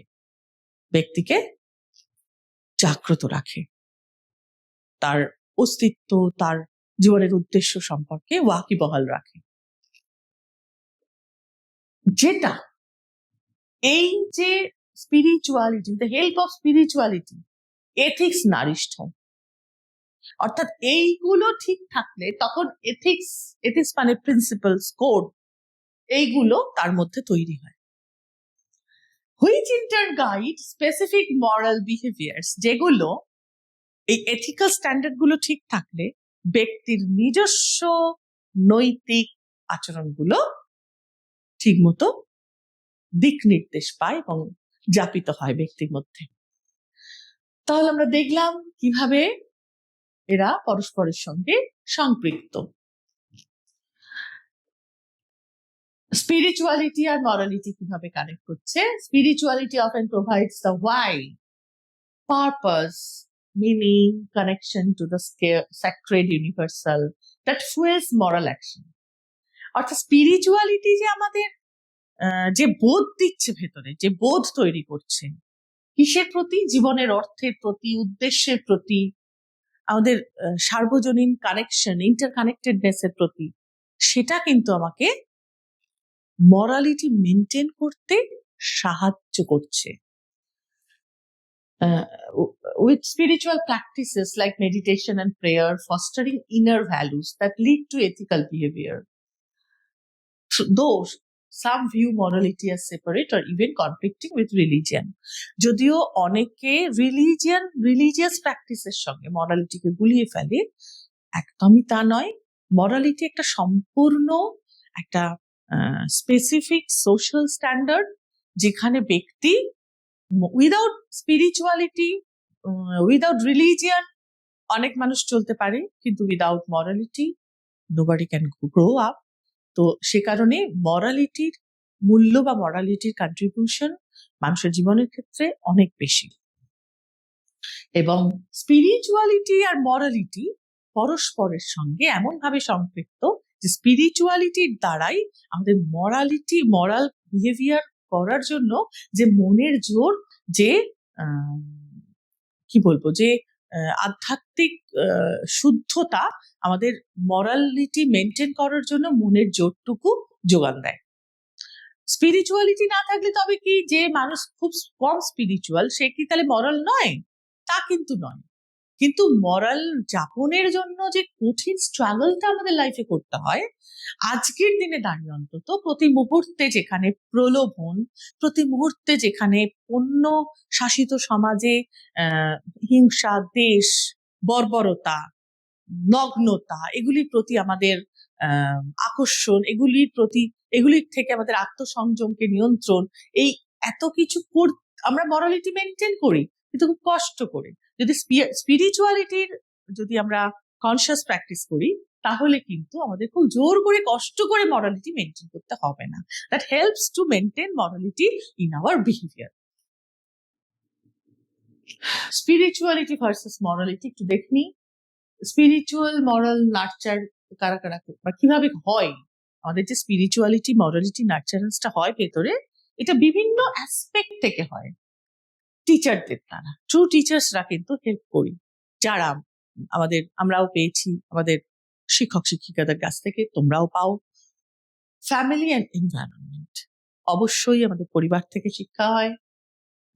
ব্যক্তিকে জাগ্রত রাখে, তার অস্তিত্ব, তার জীবনের উদ্দেশ্য সম্পর্কে ওয়াকিবহাল রাখে, যেটা এই যে spirituality, the help of spirituality, ethics nourished হয়। অর্থাৎ এইগুলো ঠিক থাকলে তখন এথিক্স মানে প্রিন্সিপালস, কোড, এইগুলো তার মধ্যে তৈরি হয়। Which in turn guide specific moral behaviours, যেগুলো এই এথিক্যাল স্ট্যান্ডার্ড গুলো ঠিক থাকলে ব্যক্তির নিজস্ব নৈতিক আচরণগুলো ঠিক মতো দিক নির্দেশ পায় এবং যাপিত হয় ব্যক্তির মধ্যে। তাহলে আমরা দেখলাম কিভাবে এরা পরস্পরের সঙ্গে সম্পৃক্ত। স্পিরিচুয়ালিটি আর মরালিটি কিভাবে কানেক্ট হচ্ছে? Spirituality often provides the why, purpose, meaning, connection to the sacred universal that fuels moral action. অর্থাৎ স্পিরিচুয়ালিটি যে আমাদের যে বোধ দিচ্ছে, ভেতরে যে বোধ তৈরি করছে কিসের প্রতি? জীবনের অর্থের প্রতি, উদ্দেশ্যের প্রতি, আমাদের সার্বজনীন কানেকশন, ইন্টারকানেক্টেডনেস এর প্রতি, সেটা কিন্তু আমাকে মরালিটি মেনটেন করতে সাহায্য করছে। With spiritual practices like meditation and prayer fostering inner values that lead to ethical behavior. Though some view morality as separate or even conflicting with religion. যদিও অনেকে রিলিজিয়াস প্র্যাকটিসের সঙ্গে মরালিটিকে গুলিয়ে ফেলে, একদমই তা নয়। মরালিটি একটা সম্পূর্ণ একটা স্পেসিফিক সোশ্যাল স্ট্যান্ডার্ড, যেখানে ব্যক্তি উইদাউট স্পিরিচুয়ালিটি, উইদাউট রিলিজিয়ান অনেক মানুষ চলতে পারে, কিন্তু without morality nobody can grow up. তো সে কারণে মরালিটির মূল্য বা মরালিটির কন্ট্রিবিউশন মানুষের জীবনের ক্ষেত্রে অনেক বেশি। এবং স্পিরিচুয়ালিটি আর মরালিটি পরস্পরের সঙ্গে এমন ভাবে সম্পৃক্ত যে স্পিরিচুয়ালিটির দ্বারাই আমাদের মরাল বিহেভিয়ার করার জন্য যে মনের জোর, যে কি বলবো, যে আধ্যাত্মিক শুদ্ধতা আমাদের মরালিটি মেনটেন করার জন্য মনের জোরটুকু যোগান দেয়। স্পিরিচুয়ালিটি না থাকলে তবে কি, যে মানুষ খুব কম স্পিরিচুয়াল সে কি তাহলে মরাল নয়? তা কিন্তু নয়। কিন্তু মরাল যাপনের জন্য যে কঠিন স্ট্রাগলটা আমাদের লাইফে করতে হয়, আজকের দিনে দাঁড়িয়ে অন্তত প্রতি মুহূর্তে যেখানে প্রলোভন, প্রতি মুহূর্তে যেখানে পণ্য শাসিত সমাজে হিংসা, দেশ, বর্বরতা, নগ্নতা, এগুলির প্রতি আমাদের আকর্ষণ, এগুলির থেকে আমাদের আত্মসংযমকে নিয়ন্ত্রণ, এই এত কিছু আমরা মরালিটি মেনটেন করি কিন্তু খুব কষ্ট করে। যদি স্পিরিচুয়ালিটির যদি আমরা কনসিয়াস প্র্যাকটিস করি, তাহলে কিন্তু আমাদের খুব জোর করে কষ্ট করে মরালিটি মেনটেন করতে হবে না। That helps to maintain morality in our behaviour. Spirituality versus morality একটু দেখনি। স্পিরিচুয়াল মরাল নার্চার কারা কারা বা কিভাবে হয়, আমাদের যে স্পিরিচুয়ালিটি মরালিটি নার্চারেন্সটা হয় ভেতরে, এটা বিভিন্ন অ্যাসপেক্ট থেকে হয়। টিচারদের দ্বারা, ট্রু টিচার্সরা কিন্তু হেল্প করি, যারা আমরাও পেয়েছি আমাদের শিক্ষক শিক্ষিকাদের কাছ থেকে, তোমরাও পাও। ফ্যামিলি অ্যান্ড এনভায়রনমেন্ট, অবশ্যই আমাদের পরিবার থেকে শিক্ষা হয়।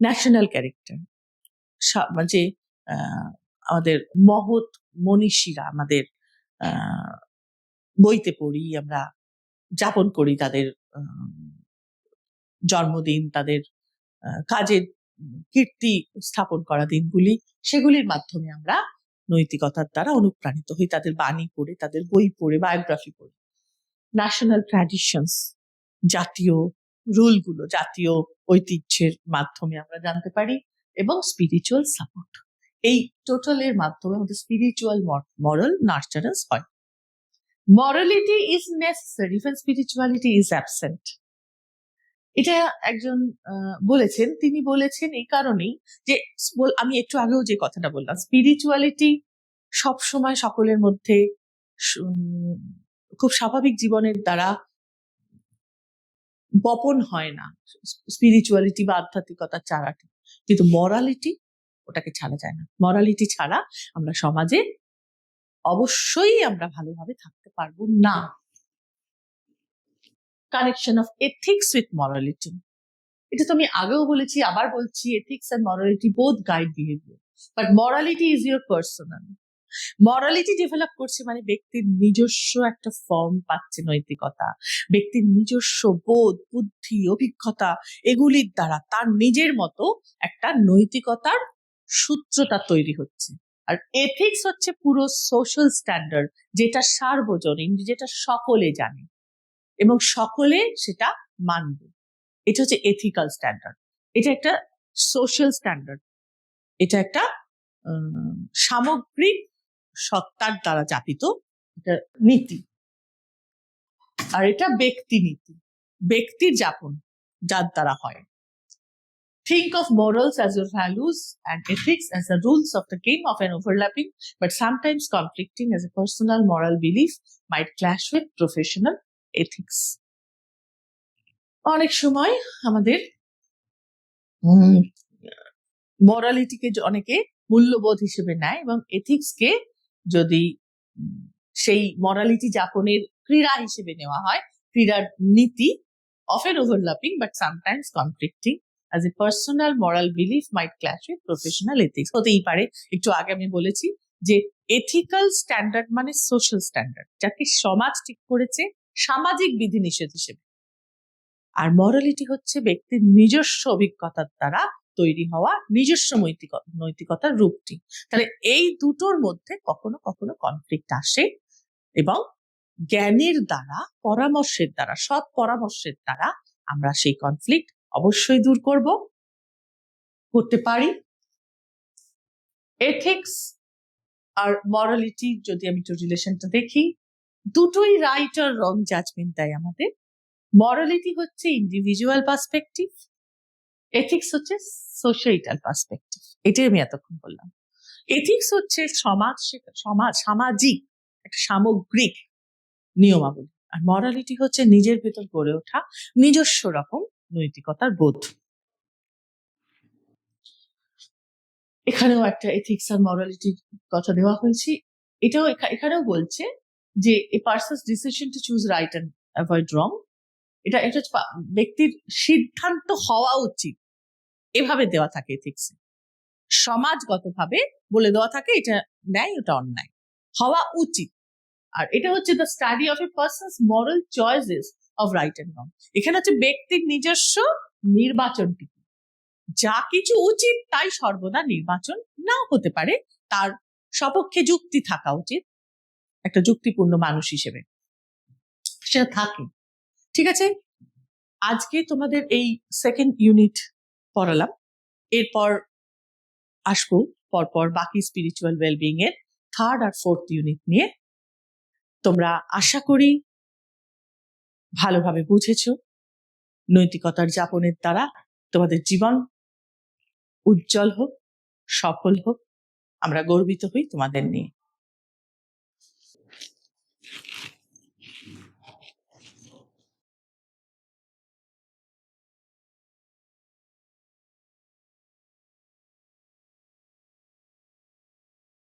ন্যাশনাল ক্যারেক্টার, যে আমাদের মহৎ মনীষীরা আমাদের বইতে পড়ি, আমরা যাপন করি তাদের জন্মদিন, তাদের কাজের কীর্তি স্থাপন করা দিনগুলি, সেগুলির মাধ্যমে আমরা নৈতিকতার দ্বারা অনুপ্রাণিত হই, তাদের বাণী পড়ে, তাদের বই পড়ে, বায়োগ্রাফি পড়ে। ন্যাশনাল ট্র্যাডিশনস, জাতীয় রুলগুলো, জাতীয় ঐতিহ্যের মাধ্যমে আমরা জানতে পারি। এবং স্পিরিচুয়াল সাপোর্ট, এই টোটালের মাধ্যমে আমাদের স্পিরিচুয়াল মরাল নার্চারেন্স হয়। Morality is necessary when spirituality is absent. এটা একজন বলেছেন, তিনি বলেছেন এই কারণেই যে, আমি একটু আগেও যে কথাটা বললাম, স্পিরিচুয়ালিটি সবসময় সকলের মধ্যে খুব স্বাভাবিক জীবনের দ্বারা বপন হয় না, স্পিরিচুয়ালিটি বা আধ্যাত্মিকতার চারাটি, কিন্তু মরালিটি ওটাকে ছাড়া যায় না। মরালিটি ছাড়া আমরা সমাজে অবশ্যই আমরা ভালোভাবে থাকতে পারবো না। Connection of ethics with morality, এটা তো আমি আগেও বলেছি, আবার বলছি, ethics and morality both guide behaviour, but morality is your personal. Morality develop করছে মানে ব্যক্তির নিজস্ব একটা ফর্ম পাচ্ছে নৈতিকতা, ব্যক্তির নিজস্ব বোধ, বুদ্ধি, অভিজ্ঞতা, এগুলির দ্বারা তার নিজের মতো একটা নৈতিকতার সূত্রতা তৈরি হচ্ছে। আর এথিক্স হচ্ছে পুরো সোশ্যাল স্ট্যান্ডার্ড, যেটা সার্বজনীন, যেটা সকলে জানে এবং সকলে সেটা মানবে। এটা হচ্ছে এথিক্যাল স্ট্যান্ডার্ড, এটা একটা সোশ্যাল স্ট্যান্ডার্ড, এটা একটা সামগ্রিক সত্তার দ্বারা জাপিত এটা নীতি। আর এটা ব্যক্তি নীতি, ব্যক্তির যাপন যার দ্বারা হয়। Think of morals as your values and ethics as the rules of the game, of an overlapping but sometimes conflicting as a personal moral belief might clash with professional ethics. অনেক সময় আমাদের মরালিটিকে অনেকে মূল্যবোধ হিসেবে নেয় এবং এথিক্সকে যদি সেই মরালিটি যাপনের ক্রীড়া হিসেবে নেওয়া হয়, ক্রীড়ার নীতি, often overlapping but sometimes conflicting as a personal moral belief might clash with professional ethics. হতেই পারে, একটু আগে আমি বলেছি যে এথিক্যাল স্ট্যান্ডার্ড মানে সোশ্যাল স্ট্যান্ডার্ড, যাকে সমাজ ঠিক করেছে সামাজিক বিধিনিষেধ হিসেবে, আর মরালিটি হচ্ছে ব্যক্তির নিজস্ব অভিজ্ঞতার দ্বারা তৈরি হওয়া নিজস্ব নৈতিকতার রূপটি। তাহলে এই দুটোর মধ্যে কখনো কখনো কনফ্লিক্ট আসে এবং জ্ঞানের দ্বারা, পরামর্শের দ্বারা, সৎ পরামর্শের দ্বারা আমরা সেই কনফ্লিক্ট অবশ্যই দূর করতে পারি। এথিক্স আর মরালিটি যদি আমি একটু রিলেশনটা দেখি, দুটোই রাইট আর রং জাজমেন্ট দেয় আমাদের। মরালিটি হচ্ছে ইন্ডিভিজুয়াল পার্সপেক্টিভ, এথিক্স হচ্ছে সোসাইটাল পার্সপেক্টিভ। এটাই আমি এতক্ষণ বললাম। এথিক্স হচ্ছে সামাজিক একটা সামগ্রিক নিয়মাবলী, আর মরালিটি হচ্ছে নিজের ভেতর গড়ে ওঠা নিজস্ব রকম নৈতিকতার বোধ। এখানেও একটা এথিক্স আর মরালিটির কথা দেওয়া হয়েছে। এখানেও বলছে যে a person's decision to choose right and avoid wrong, এটা ব্যক্তির সিদ্ধান্ত হওয়া উচিত, এভাবে দেওয়া থাকে এথিক্সে। সমাজগতভাবে বলে দেওয়া থাকে এটা ন্যায়, ওটা অন্যায়, হওয়া উচিত। আর এটা হচ্ছে the study of a person's moral choices of right and wrong. এখানে হচ্ছে ব্যক্তির নিজস্ব নির্বাচনটি, যা কিছু উচিত তাই সর্বদা নির্বাচন নাও হতে পারে, তার সপক্ষে যুক্তি থাকা উচিত, একটা যুক্তিপূর্ণ মানুষ হিসেবে সেটা থাকে। ঠিক আছে, আজকে তোমাদের এই সেকেন্ড ইউনিট পড়ালাম, এরপর আসবো পরপর বাকি স্পিরিচুয়াল ওয়েলবিং এর থার্ড আর ফোর্থ ইউনিট নিয়ে। তোমরা আশা করি ভালোভাবে বুঝেছো। নৈতিকতার যাপনের দ্বারা তোমাদের জীবন উজ্জ্বল হোক, সফল হোক, আমরা গর্বিত হই তোমাদের নিয়ে।